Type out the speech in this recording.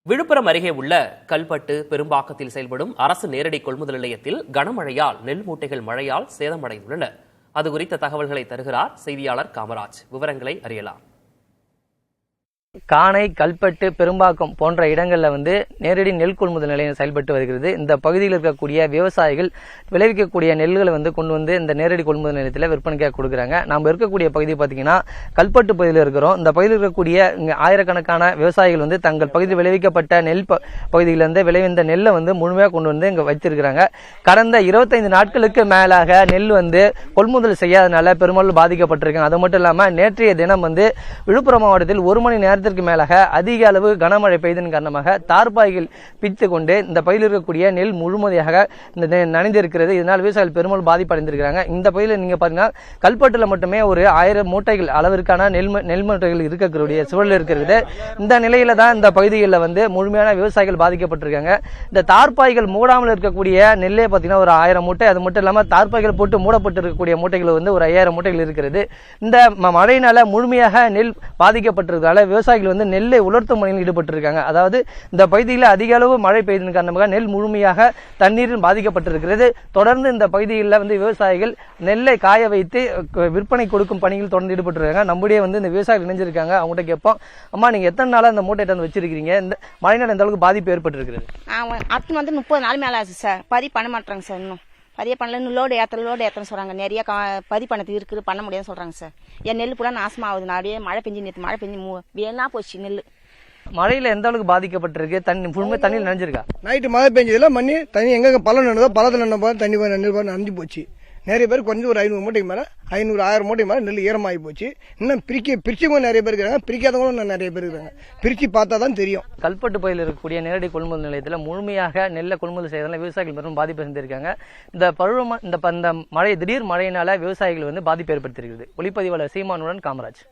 விழுப்புரம் அருகே உள்ள கல்பட்டு பெரும்பாக்கத்தில் செயல்படும் அரசு நேரடி கொள்முதல் நிலையத்தில் கனமழையால் நெல் மூட்டைகள் மழையால் சேதமடைந்துள்ளன. அது குறித்த தகவல்களை தருகிறார் செய்தியாளர் காமராஜ். விவரங்களை அறியலாம். காணை, கல்பட்டு, பெரும்பாக்கம் போன்ற இடங்களில் நேரடி நெல் கொள்முதல் நிலையம் செயல்பட்டு வருகிறது. இந்த பகுதியில் இருக்கக்கூடிய விவசாயிகள் விளைவிக்கக்கூடிய நெல்களை கொண்டு இந்த நேரடி கொள்முதல் நிலையத்தில் விற்பனைக்காக கொடுக்குறாங்க. நாம் இருக்கக்கூடிய பகுதி பார்த்தீங்கன்னா கல்பட்டு பகுதியில் இருக்கிறோம். இந்த பகுதியில் இருக்கக்கூடிய ஆயிரக்கணக்கான விவசாயிகள் தங்கள் பகுதியில் விளைவிக்கப்பட்ட நெல் பகுதியிலிருந்து விளைவிந்த நெல்லை முழுமையாக கொண்டு இங்கே வைத்திருக்கிறாங்க. கடந்த 25 நாட்களுக்கு மேலாக நெல் கொள்முதல் செய்யாதனால பெரும்பாலும் பாதிக்கப்பட்டிருக்காங்க. அது மட்டும் இல்லாமல் நேற்றைய தினம் விழுப்புரம் மாவட்டத்தில் 1 மணி நேரத்திற்கு மேலாக அதிக அளவு கனமழை பெய்ததன் காரணமாக தார்பாய்கள் பிடித்துக் கொண்டு இந்த பகுதியில் இருக்கக்கூடிய நெல் முழுமையாக நனைந்திருக்கிறது. இதனால் விவசாயிகள் பெரும்பாலும் பாதிப்படைந்திருக்கிறாங்க. இந்த பகுதியில் நீங்க பாத்தீங்கன்னா கல்பட்டுல மட்டுமே ஒரு 1000 மூட்டைகள் அளவிற்கான நெல் மூட்டைகள் இருக்கக்கூடிய சூழல் இருக்கிறது. இந்த நிலையில தான் இந்த பகுதிகளில் முழுமையான விவசாயிகள் பாதிக்கப்பட்டிருக்காங்க. இந்த தார்பாய்கள் மூடாமல் இருக்கக்கூடிய நெல்லே பார்த்தீங்கன்னா ஒரு 1000 மூட்டை, அது மட்டும் இல்லாமல் தார்பாய்கள் போட்டு மூடப்பட்டு இருக்கக்கூடிய மூட்டைகள் ஒரு 5000 மூட்டைகள் இருக்கிறது. இந்த மழையினால முழுமையாக நெல் பாதிக்கப்பட்டிருக்கிறதால விவசாயிகள் நெல்லை உலர்த்தும் பணியில் ஈடுபட்டிருக்காங்க. அதாவது இந்த பகுதியில் அதிக அளவு மழை பெய்ததன் காரணமாக நெல் முழுமையாக தண்ணீரில் பாதிக்கப்பட்டிருக்கிறது. தொடர்ந்து இந்த பகுதியில் விவசாயிகள் நெல்லை காய வைத்து விற்பனை கொடுக்கும் பணியில் தொடர்ந்து ஈடுபட்டிருக்காங்க. நம்முடைய இந்த விவசாயிகள் இணைஞ்சிருக்காங்க. அவங்ககிட்ட கேட்போம், அம்மா நீங்க எத்தனை நாளா இந்த மூட்டை வச்சிருக்கீங்க? இந்த மழைநாள் எந்த அளவுக்கு பாதிப்பு ஏற்பட்டிருக்கிறது? அடுத்து 30 நாள் மேல ஆச்சு சார். பதிவு பண்ண மாட்டாங்க சார். இன்னும் பதிவு பண்ணல. லோடு ஏற்றன்னு சொல்றாங்க. நிறைய பதிவு பண்ணது இருக்குது, பண்ண முடியாதுன்னு சொல்றாங்க சார். என் நெல் பூரா நாசமாகுது. நாடியே மழை பெஞ்சு நேற்று மழை பெஞ்சு வேணா போச்சு நெல். மழையில எந்த அளவுக்கு பாதிக்கப்பட்டிருக்கு? தண்ணியில் நினைஞ்சிருக்கா? நைட்டு மழை பெஞ்சதுல மண்ணி தண்ணி எங்க பள்ளம் நடுதோ பள்ளத்தில் நம்ப தண்ணி நனைஞ்சு போச்சு. நிறைய பேர் கொஞ்சம் ஒரு 500 மூட்டைக்கு மேல 1000 மூட்டைக்கு மேல நெல் ஈரமாகி போச்சு. இன்னும் பிரிச்சவங்க நிறைய பேர் இருக்காங்க, பிரிக்காதவங்களும் நிறைய பேர் இருக்காங்க. பிரிச்சு பார்த்தா தான் தெரியும். கல்பட்டு பகுதியில் இருக்கக்கூடிய நேரடி கொள்முதல் நிலையத்தில் முழுமையாக நெல்லை கொள்முதல் செய்வதால் விவசாயிகள் பெரும் பாதிப்பு செஞ்சிருக்காங்க. இந்த மழை திடீர் மழையினால விவசாயிகள் பாதிப்பு ஏற்படுத்தியிருக்கிறது. ஒளிப்பதிவாளர் சீமானுடன் காமராஜ்.